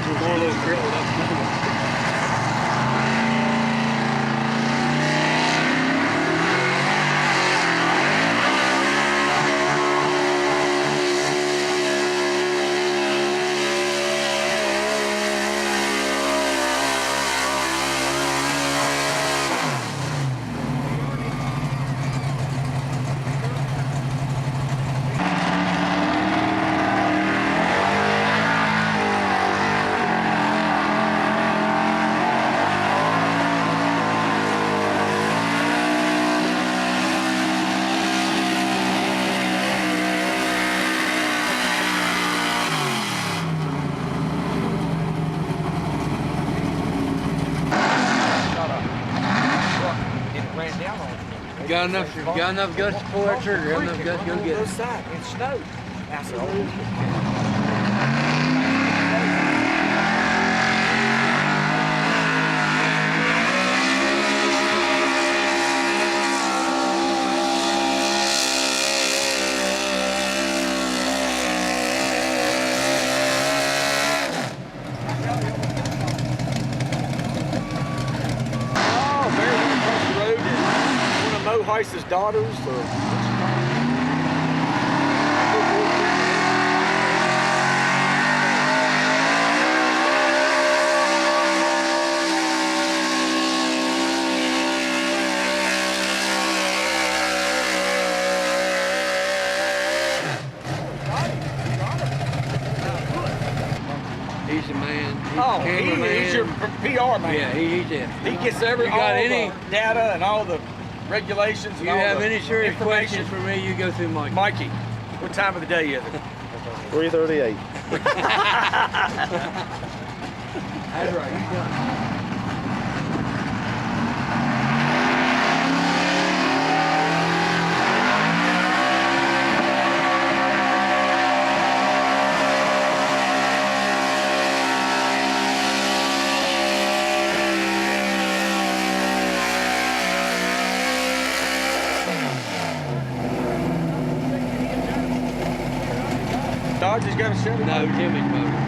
More little grill. That's cool. Got enough guts to pull that trigger. Got enough guts to go get it. It snowed. I said, oh. Heiss's daughters. He's the man. He's your PR man. Yeah, he's it. He gets all the data and all the regulations and you all have the any serious information questions for me, you go through Mikey. Mikey, what time of the day is it? 3:38. That's right, you done. Dodge has got a Chevy? No, Jimmy's motor.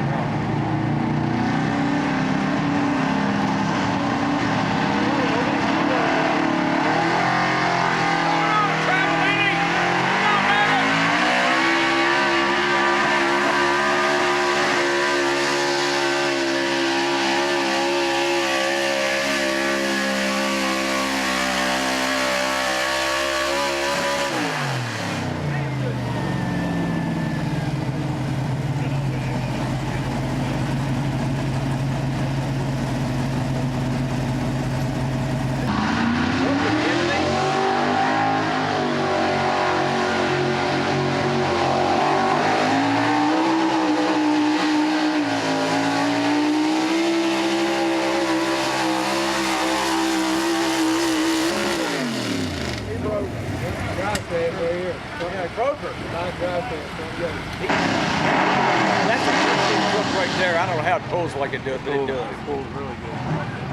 That's a good hook right there. I don't know how it pulls like it does, but it does. It pulls really good.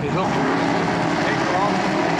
It hooks really good. Hey, Ron.